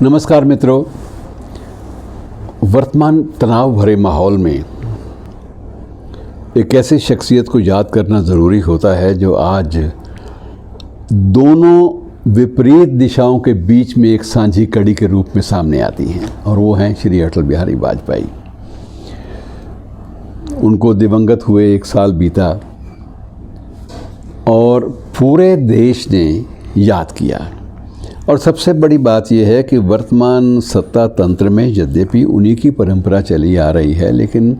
नमस्कार मित्रों, वर्तमान तनाव भरे माहौल में एक ऐसी शख्सियत को याद करना ज़रूरी होता है जो आज दोनों विपरीत दिशाओं के बीच में एक साझी कड़ी के रूप में सामने आती हैं, और वो हैं श्री अटल बिहारी वाजपेयी। उनको दिवंगत हुए 1 साल बीता और पूरे देश ने याद किया। और सबसे बड़ी बात यह है कि वर्तमान सत्ता तंत्र में यद्यपि उन्हीं की परंपरा चली आ रही है, लेकिन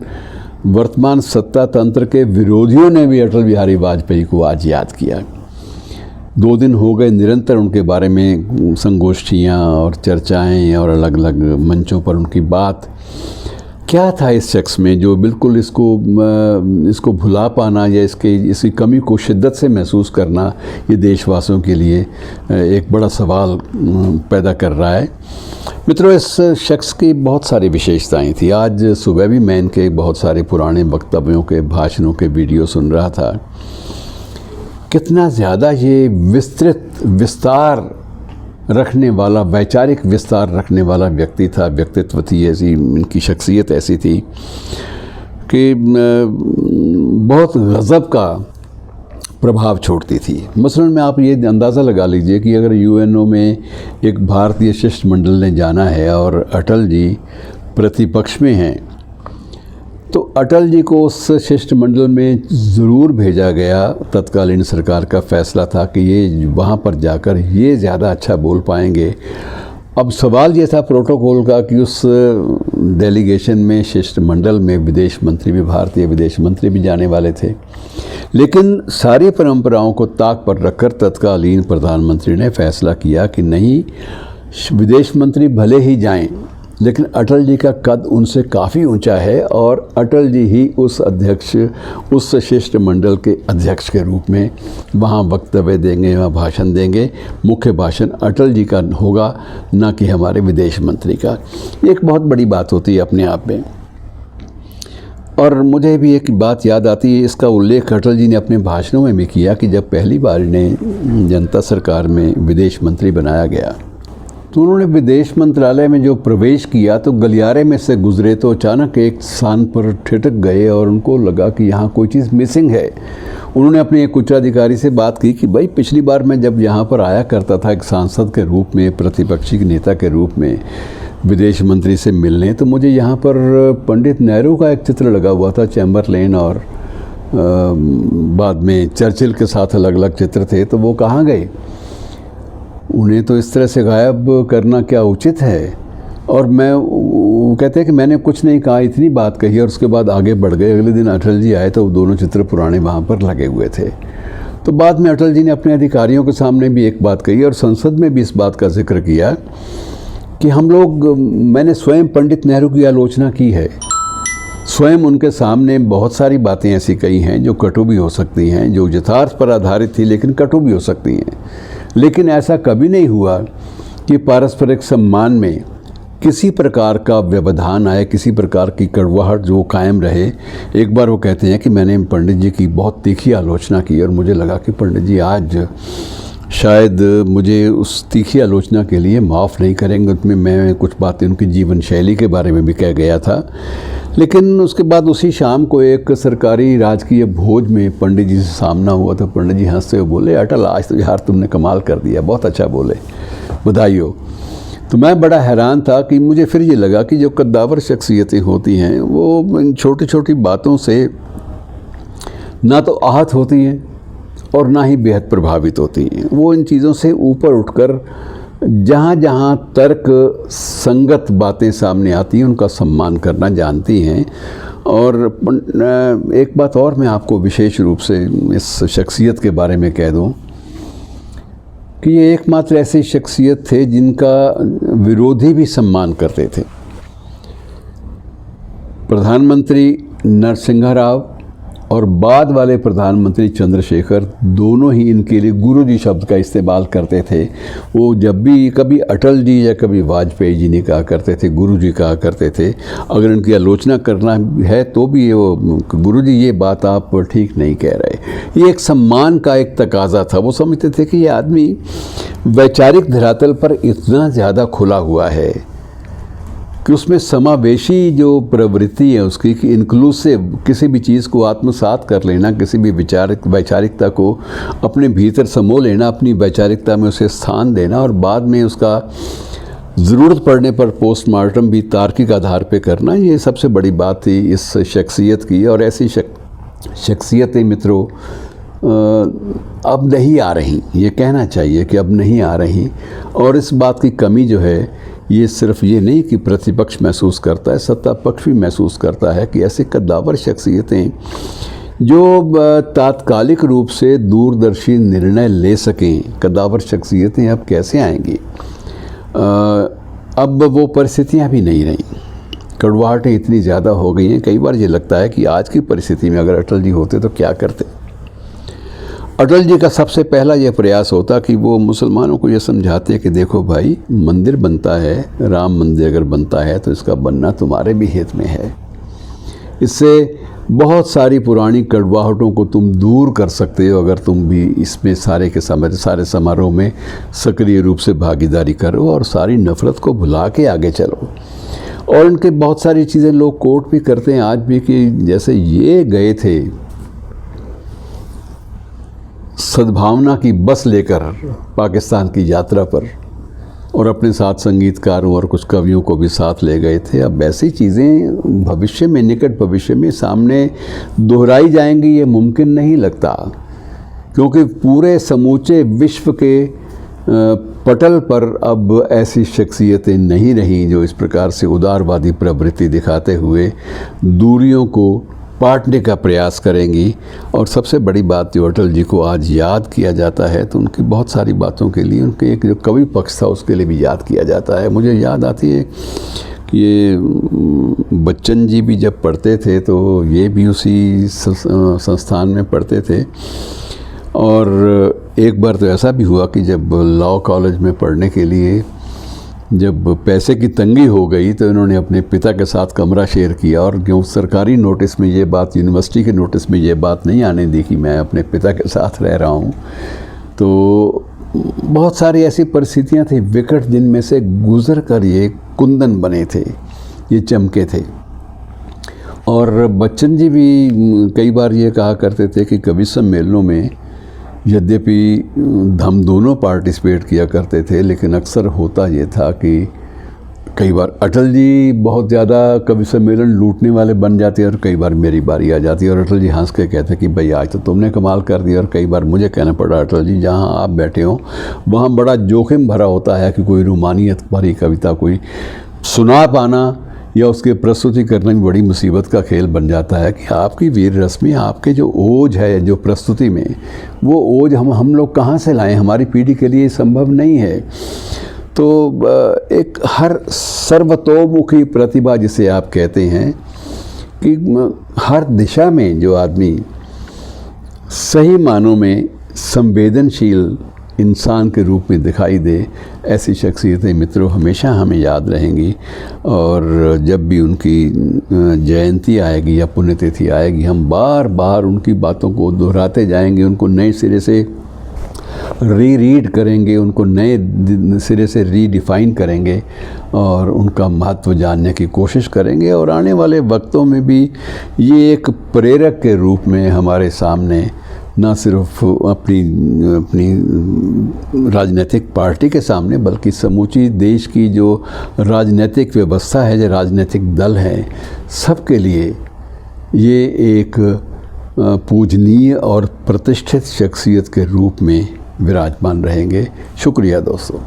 वर्तमान सत्ता तंत्र के विरोधियों ने भी अटल बिहारी वाजपेयी को आज याद किया। 2 दिन हो गए निरंतर उनके बारे में संगोष्ठियाँ और चर्चाएं और अलग अलग मंचों पर उनकी बात। क्या था इस शख्स में जो बिल्कुल इसको भुला पाना या इसकी कमी को शिद्दत से महसूस करना ये देशवासियों के लिए एक बड़ा सवाल पैदा कर रहा है। मित्रों, इस शख्स की बहुत सारी विशेषताएं थी। आज सुबह भी मैं इनके बहुत सारे पुराने वक्तव्यों के, भाषणों के वीडियो सुन रहा था। कितना ज़्यादा ये विस्तार रखने वाला, वैचारिक विस्तार रखने वाला व्यक्ति था, व्यक्तित्व थी ऐसी, इनकी शख्सियत ऐसी थी कि बहुत गज़ब का प्रभाव छोड़ती थी। मसलन में आप ये अंदाज़ा लगा लीजिए कि अगर यूएनओ में एक भारतीय शिष्टमंडल ने जाना है और अटल जी प्रतिपक्ष में हैं, तो अटल जी को उस शिष्टमंडल में ज़रूर भेजा गया। तत्कालीन सरकार का फैसला था कि ये वहाँ पर जाकर ये ज़्यादा अच्छा बोल पाएंगे। अब सवाल ये था प्रोटोकॉल का कि उस डेलीगेशन में, शिष्टमंडल में विदेश मंत्री भी, भारतीय विदेश मंत्री भी जाने वाले थे, लेकिन सारी परंपराओं को ताक पर रखकर तत्कालीन प्रधानमंत्री ने फैसला किया कि नहीं, विदेश मंत्री भले ही जाएं, लेकिन अटल जी का कद उनसे काफ़ी ऊंचा है और अटल जी ही उस शिष्टमंडल के अध्यक्ष के रूप में वहाँ वक्तव्य देंगे, वहाँ भाषण देंगे। मुख्य भाषण अटल जी का होगा, ना कि हमारे विदेश मंत्री का। ये एक बहुत बड़ी बात होती है अपने आप में। और मुझे भी एक बात याद आती है, इसका उल्लेख अटल जी ने अपने भाषणों में भी किया कि जब पहली बार इन्हें जनता सरकार में विदेश मंत्री बनाया गया तो उन्होंने विदेश मंत्रालय में जो प्रवेश किया तो गलियारे में से गुजरे तो अचानक एक स्थान पर ठिठक गए और उनको लगा कि यहाँ कोई चीज़ मिसिंग है। उन्होंने अपने एक उच्चाधिकारी से बात की कि भाई, पिछली बार मैं जब यहाँ पर आया करता था एक सांसद के रूप में, प्रतिपक्षी नेता के रूप में विदेश मंत्री से मिलने, तो मुझे यहाँ पर पंडित नेहरू का एक चित्र लगा हुआ था, चैम्बरलेन, और बाद में चर्चिल के साथ अलग अलग चित्र थे, तो वो कहाँ गए? उन्हें तो इस तरह से गायब करना क्या उचित है? और वो कहते हैं कि मैंने कुछ नहीं कहा, इतनी बात कही और उसके बाद आगे बढ़ गए। अगले दिन अटल जी आए तो वो दोनों चित्र पुराने वहाँ पर लगे हुए थे। तो बाद में अटल जी ने अपने अधिकारियों के सामने भी एक बात कही और संसद में भी इस बात का जिक्र किया कि मैंने स्वयं पंडित नेहरू की आलोचना की है। स्वयं उनके सामने बहुत सारी बातें ऐसी कही हैं जो कटु भी हो सकती हैं, जो यथार्थ पर आधारित थी लेकिन कटु भी हो सकती हैं। लेकिन ऐसा कभी नहीं हुआ कि पारस्परिक सम्मान में किसी प्रकार का व्यवधान आए, किसी प्रकार की कड़वाहट जो कायम रहे। एक बार वो कहते हैं कि मैंने पंडित जी की बहुत तीखी आलोचना की और मुझे लगा कि पंडित जी आज शायद मुझे उस तीखी आलोचना के लिए माफ़ नहीं करेंगे। उसमें मैं कुछ बातें उनकी जीवन शैली के बारे में भी कह गया था। लेकिन उसके बाद उसी शाम को एक सरकारी राजकीय भोज में पंडित जी से सामना हुआ, तो पंडित जी हंसते हुए बोले, अटल आज तो यार तुमने कमाल कर दिया, बहुत अच्छा बोले, बधाई हो। तो मैं बड़ा हैरान था कि मुझे फिर ये लगा कि जो कद्दावर शख्सियतें होती हैं वो इन छोटी छोटी बातों से ना तो आहत होती हैं और ना ही बेहद प्रभावित होती हैं। वो इन चीज़ों से ऊपर उठकर जहाँ जहाँ तर्क संगत बातें सामने आती हैं उनका सम्मान करना जानती हैं। और एक बात और मैं आपको विशेष रूप से इस शख्सियत के बारे में कह दूं कि ये एकमात्र ऐसी शख्सियत थे जिनका विरोधी भी सम्मान करते थे। प्रधानमंत्री नरसिम्हा राव और बाद वाले प्रधानमंत्री चंद्रशेखर दोनों ही इनके लिए गुरुजी शब्द का इस्तेमाल करते थे। वो जब भी कभी अटल जी या कभी वाजपेयी जी नहीं कहा करते थे, गुरुजी कहा करते थे। अगर इनकी आलोचना करना है तो भी वो गुरुजी ये बात आप ठीक नहीं कह रहे। ये एक सम्मान का एक तकाजा था। वो समझते थे कि ये आदमी वैचारिक धरातल पर इतना ज़्यादा खुला हुआ है कि उसमें समावेशी जो प्रवृत्ति है उसकी, कि इंक्लूसिव, किसी भी चीज़ को आत्मसात कर लेना, किसी भी वैचारिकता को अपने भीतर समो लेना, अपनी वैचारिकता में उसे स्थान देना और बाद में उसका ज़रूरत पड़ने पर पोस्टमार्टम भी तार्किक आधार पे करना, ये सबसे बड़ी बात थी इस शख्सियत की। और ऐसी शख्सियतें मित्रों अब नहीं आ रही, ये कहना चाहिए कि अब नहीं आ रही। और इस बात की कमी जो है ये सिर्फ ये नहीं कि प्रतिपक्ष महसूस करता है, सत्ता पक्ष भी महसूस करता है कि ऐसे कद्दावर शख्सियतें जो तात्कालिक रूप से दूरदर्शी निर्णय ले सकें, कद्दावर शख्सियतें अब कैसे आएंगी। अब वो परिस्थितियां भी नहीं रहीं, कड़वाहटें इतनी ज़्यादा हो गई हैं। कई बार ये लगता है कि आज की परिस्थिति में अगर अटल जी होते तो क्या करते। अटल जी का सबसे पहला ये प्रयास होता कि वो मुसलमानों को ये समझाते कि देखो भाई, मंदिर बनता है, राम मंदिर अगर बनता है तो इसका बनना तुम्हारे भी हित में है। इससे बहुत सारी पुरानी कड़वाहटों को तुम दूर कर सकते हो अगर तुम भी इसमें सारे समारोह में सक्रिय रूप से भागीदारी करो और सारी नफ़रत को भुला के आगे चलो। और उनके बहुत सारी चीज़ें लोग कोट भी करते हैं आज भी, कि जैसे ये गए थे सद्भावना की बस लेकर पाकिस्तान की यात्रा पर और अपने साथ संगीतकारों और कुछ कवियों को भी साथ ले गए थे। अब ऐसी चीज़ें भविष्य में, निकट भविष्य में सामने दोहराई जाएंगी ये मुमकिन नहीं लगता, क्योंकि पूरे समूचे विश्व के पटल पर अब ऐसी शख्सियतें नहीं रहीं जो इस प्रकार से उदारवादी प्रवृत्ति दिखाते हुए दूरियों को पाटने का प्रयास करेंगी। और सबसे बड़ी बात, जो अटल जी को आज याद किया जाता है तो उनकी बहुत सारी बातों के लिए, उनके एक जो कवि पक्ष था उसके लिए भी याद किया जाता है। मुझे याद आती है कि ये बच्चन जी भी जब पढ़ते थे तो ये भी उसी संस्थान में पढ़ते थे। और एक बार तो ऐसा भी हुआ कि जब लॉ कॉलेज में पढ़ने के लिए जब पैसे की तंगी हो गई तो इन्होंने अपने पिता के साथ कमरा शेयर किया। और क्यों सरकारी नोटिस में ये बात, यूनिवर्सिटी के नोटिस में ये बात नहीं आने दी कि मैं अपने पिता के साथ रह रहा हूँ। तो बहुत सारी ऐसी परिस्थितियाँ थी विकट, जिनमें से गुजर कर ये कुंदन बने थे, ये चमके थे। और बच्चन जी भी कई बार ये कहा करते थे कि कवि सम्मेलनों में यद्यपि हम दोनों पार्टिसिपेट किया करते थे, लेकिन अक्सर होता ये था कि कई बार अटल जी बहुत ज़्यादा कवि सम्मेलन लूटने वाले बन जाते और कई बार मेरी बारी आ जाती और अटल जी हंस के कहते कि भाई आज तो तुमने कमाल कर दिया। और कई बार मुझे कहना पड़ा, अटल जी जहाँ आप बैठे हो वहाँ बड़ा जोखिम भरा होता है कि कोई रूमानियत भरी कविता कोई सुना पाना या उसके प्रस्तुति करना भी बड़ी मुसीबत का खेल बन जाता है कि आपकी वीर रश्मि, आपके जो ओज है जो प्रस्तुति में, वो ओज हम लोग कहाँ से लाएं, हमारी पीढ़ी के लिए संभव नहीं है। तो एक हर सर्वतोमुखी प्रतिभा जिसे आप कहते हैं कि हर दिशा में जो आदमी सही मानों में संवेदनशील इंसान के रूप में दिखाई दे, ऐसी शख्सियतें मित्रों हमेशा हमें याद रहेंगी। और जब भी उनकी जयंती आएगी या पुण्यतिथि आएगी, हम बार बार उनकी बातों को दोहराते जाएंगे, उनको नए सिरे से रीड करेंगे, उनको नए सिरे से रीडिफाइन करेंगे और उनका महत्व जानने की कोशिश करेंगे। और आने वाले वक्तों में भी ये एक प्रेरक के रूप में हमारे सामने न सिर्फ अपनी राजनीतिक पार्टी के सामने, बल्कि समूची देश की जो राजनीतिक व्यवस्था है, जो राजनीतिक दल हैं, सबके लिए ये एक पूजनीय और प्रतिष्ठित शख्सियत के रूप में विराजमान रहेंगे। शुक्रिया दोस्तों।